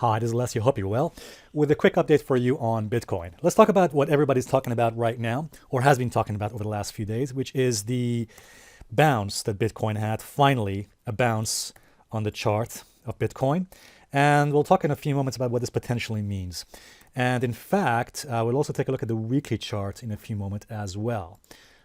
Hi, this is Alessio. Hope you're well. With a quick update for you on Bitcoin. Let's talk about what everybody's talking about right now, or has been talking about over the last few days, which is the bounce that Bitcoin had. Finally, a bounce on the chart of Bitcoin. And we'll talk in a few moments about what this potentially means. And in fact, we'll also take a look at the weekly chart in a few moments as well.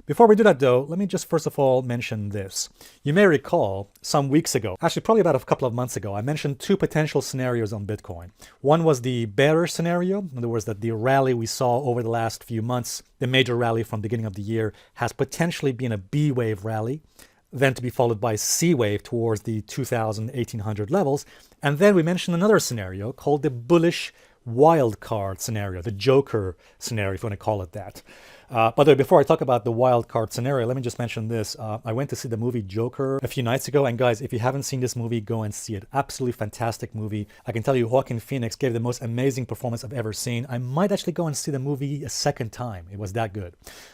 Before we do that though, let me just first of all mention this. You may recall some weeks ago, actually probably about a couple of months ago, I mentioned two potential scenarios on Bitcoin. One was the bearish scenario, in other words, that the rally we saw over the last few months, the major rally from the beginning of the year, has potentially been a B wave rally, then to be followed by a C wave towards the 1800 levels. And then we mentioned another scenario called the bullish wildcard scenario, the Joker scenario, if you want to call it that. By the way, before I talk about the wildcard scenario, let me just mention this. I went to see the movie Joker a few nights ago, and guys, if you haven't seen this movie, go and see it. Absolutely fantastic movie. I can tell you, Joaquin Phoenix gave the most amazing performance I've ever seen. I might actually go and see the movie a second time. It was that good.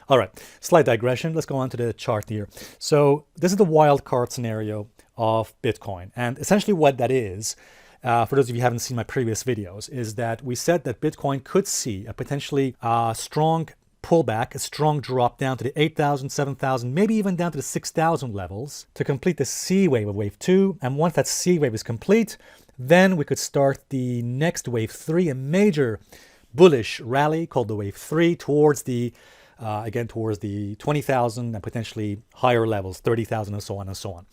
All right, slight digression. Let's go on to the chart here. So this is the wildcard scenario of Bitcoin, and essentially what that is, for those of you who haven't seen my previous videos, is that we said that Bitcoin could see a potentially strong pullback, a strong drop down to the 8,000, 7,000, maybe even down to the 6,000 levels to complete the C wave of wave 2. And once that C wave is complete, then we could start the next wave 3, a major bullish rally called the wave 3 towards the, again, towards the 20,000 and potentially higher levels, 30,000 and so on and so on.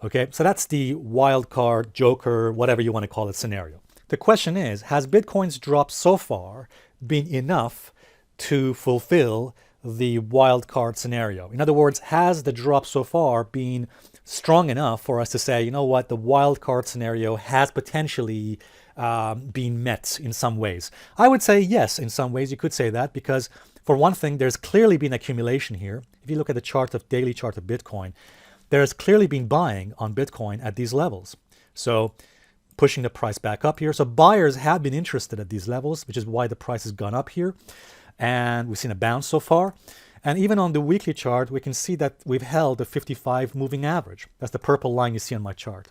Okay, so that's the wild card, Joker, whatever you want to call it scenario. The question is, has Bitcoin's drop so far been enough to fulfill the wild card scenario? In other words, has the drop so far been strong enough for us to say, you know what, the wild card scenario has potentially been met in some ways? I would say yes, in some ways you could say that, because for one thing, there's clearly been accumulation here. If you look at the daily chart of Bitcoin, there has clearly been buying on Bitcoin at these levels. So pushing the price back up here. So buyers have been interested at these levels, which is why the price has gone up here. And we've seen a bounce so far. And even on the weekly chart, we can see that we've held the 55 moving average. That's the purple line you see on my chart.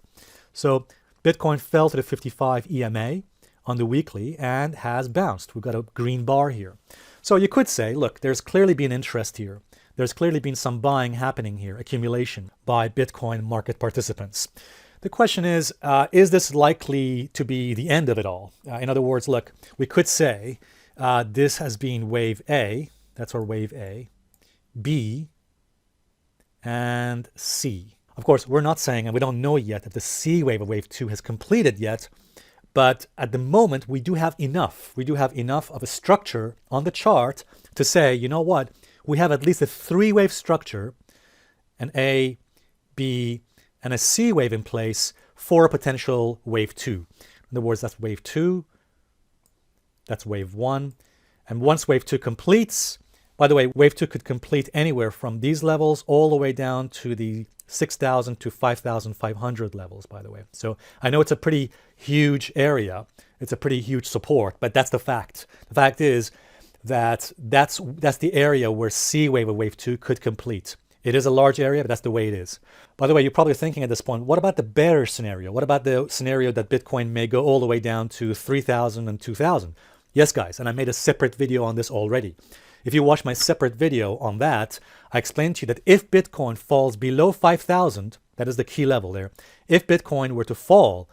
So Bitcoin fell to the 55 EMA on the weekly and has bounced. We've got a green bar here. So you could say, look, there's clearly been interest here. There's clearly been some buying happening here, accumulation by Bitcoin market participants. The question is this likely to be the end of it all? In other words, look, we could say this has been wave A, that's our wave A, B, and C. Of course, we're not saying, and we don't know yet, if the C wave of wave 2 has completed yet, but at the moment, we do have enough. We do have enough of a structure on the chart to say, you know what, we have at least a 3-wave structure, an A, B, and a C wave in place for a potential wave 2. In other words, that's wave 2, that's wave 1. And once wave 2 completes, by the way, wave 2 could complete anywhere from these levels all the way down to the 6,000 to 5,500 levels, by the way. So I know it's a pretty huge area. It's a pretty huge support, but that's the fact. The fact is that that's the area where C wave of wave 2 could complete. It is a large area, but that's the way it is. By the way, you're probably thinking at this point, what about the bearish scenario? What about the scenario that Bitcoin may go all the way down to 3,000 and 2,000? Yes, guys, and I made a separate video on this already. If you watch my separate video on that, I explained to you that if Bitcoin falls below 5,000, that is the key level there. If Bitcoin were to fall,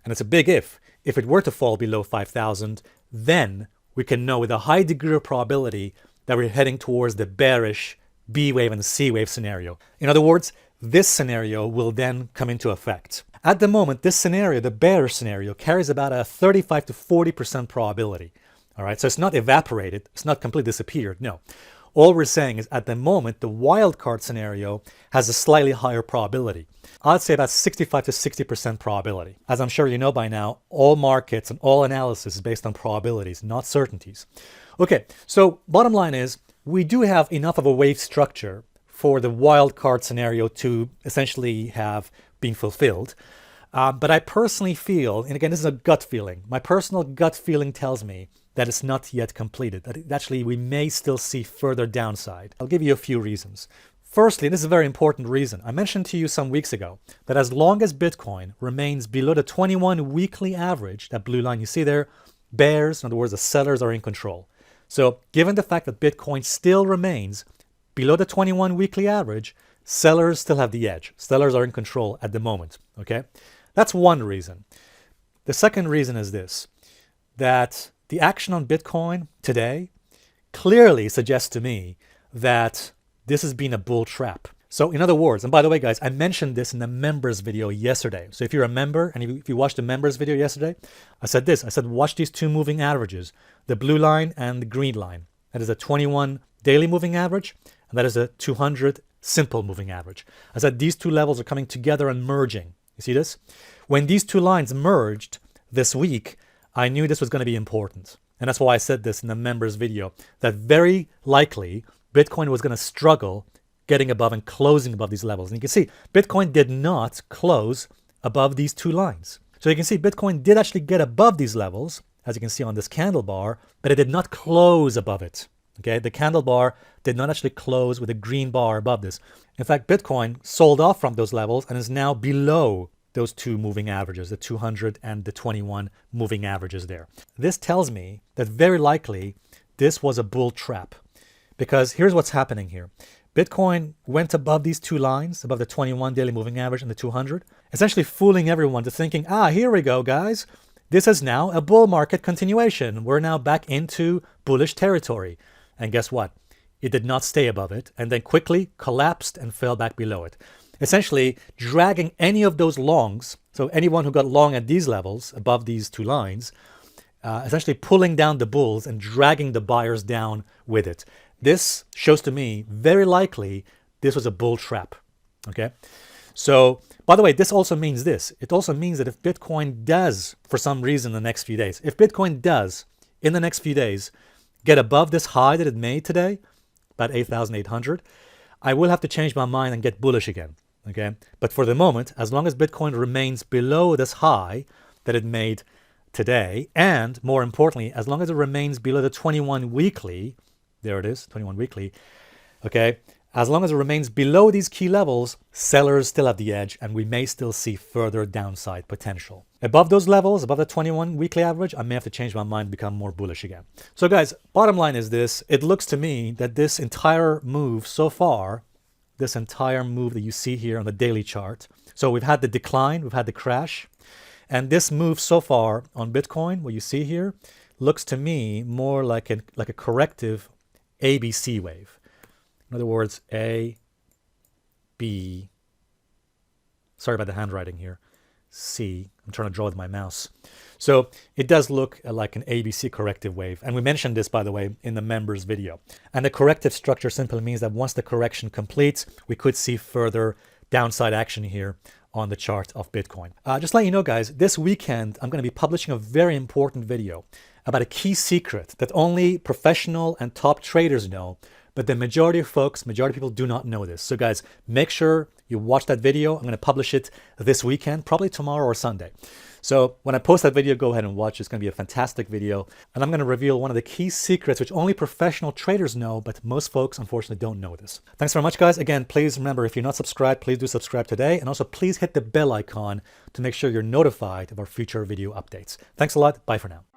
and it's a big if it were to fall below 5,000, then we can know with a high degree of probability that we're heading towards the bearish B wave and C wave scenario. In other words, this scenario will then come into effect. At the moment, this scenario, the bearish scenario, carries about a 35 to 40% probability. All right, so it's not evaporated, it's not completely disappeared, no. All we're saying is at the moment, the wildcard scenario has a slightly higher probability. I'd say about 65 to 60% probability. As I'm sure you know by now, all markets and all analysis is based on probabilities, not certainties. Okay, so bottom line is, we do have enough of a wave structure for the wildcard scenario to essentially have been fulfilled. But I personally feel, and again, this is a gut feeling, my personal gut feeling tells me that it's not yet completed, that actually we may still see further downside. I'll give you a few reasons. Firstly, and this is a very important reason, I mentioned to you some weeks ago that as long as Bitcoin remains below the 21 weekly average, that blue line you see there, bears, in other words, the sellers are in control. So given the fact that Bitcoin still remains below the 21 weekly average, sellers still have the edge. Sellers are in control at the moment, okay? That's one reason. The second reason is this, that the action on Bitcoin today clearly suggests to me that this has been a bull trap. So in other words, and by the way, guys, I mentioned this in the members video yesterday. So if you're a member and if you watched the members video yesterday, I said this. I said, watch these two moving averages, the blue line and the green line. That is a 21 daily moving average, and that is a 200 simple moving average. I said these two levels are coming together and merging. You see this? When these two lines merged this week, I knew this was going to be important. And that's why I said this in the members video, that very likely Bitcoin was going to struggle getting above and closing above these levels. And you can see Bitcoin did not close above these two lines. So you can see Bitcoin did actually get above these levels, as you can see on this candle bar, but it did not close above it. Okay, the candle bar did not actually close with a green bar above this. In fact, Bitcoin sold off from those levels and is now below those two moving averages, the 200 and the 21 moving averages there. This tells me that very likely this was a bull trap, because here's what's happening here. Bitcoin went above these two lines, above the 21 daily moving average and the 200, essentially fooling everyone to thinking, here we go, guys. This is now a bull market continuation. We're now back into bullish territory. And guess what? It did not stay above it and then quickly collapsed and fell back below it, essentially dragging any of those longs, so anyone who got long at these levels, above these two lines, essentially pulling down the bulls and dragging the buyers down with it. This shows to me, very likely, this was a bull trap, okay? So, by the way, this also means this. It also means that if Bitcoin does, for some reason, in the next few days, if Bitcoin does, in the next few days, get above this high that it made today, about 8,800, I will have to change my mind and get bullish again, okay? But for the moment, as long as Bitcoin remains below this high that it made today, and more importantly, as long as it remains below the 21 weekly, there it is, 21 weekly, okay? As long as it remains below these key levels, sellers still have the edge, and we may still see further downside potential. Above those levels, above the 21 weekly average, I may have to change my mind and become more bullish again. So guys, bottom line is this. It looks to me that this entire move so far, this entire move that you see here on the daily chart, so we've had the decline, we've had the crash, and this move so far on Bitcoin, what you see here, looks to me more like a corrective ABC wave. In other words, A, B, sorry about the handwriting here, C. I'm trying to draw with my mouse. So it does look like an ABC corrective wave. And we mentioned this, by the way, in the members video. And the corrective structure simply means that once the correction completes, we could see further downside action here on the chart of Bitcoin. Just let you know, guys, this weekend, I'm going to be publishing a very important video about a key secret that only professional and top traders know, but the majority of people do not know this. So guys, make sure you watch that video. I'm going to publish it this weekend, probably tomorrow or Sunday. So when I post that video, go ahead and watch. It's going to be a fantastic video. And I'm going to reveal one of the key secrets which only professional traders know, but most folks unfortunately don't know this. Thanks very much, guys. Again, please remember, if you're not subscribed, please do subscribe today. And also please hit the bell icon to make sure you're notified of our future video updates. Thanks a lot. Bye for now.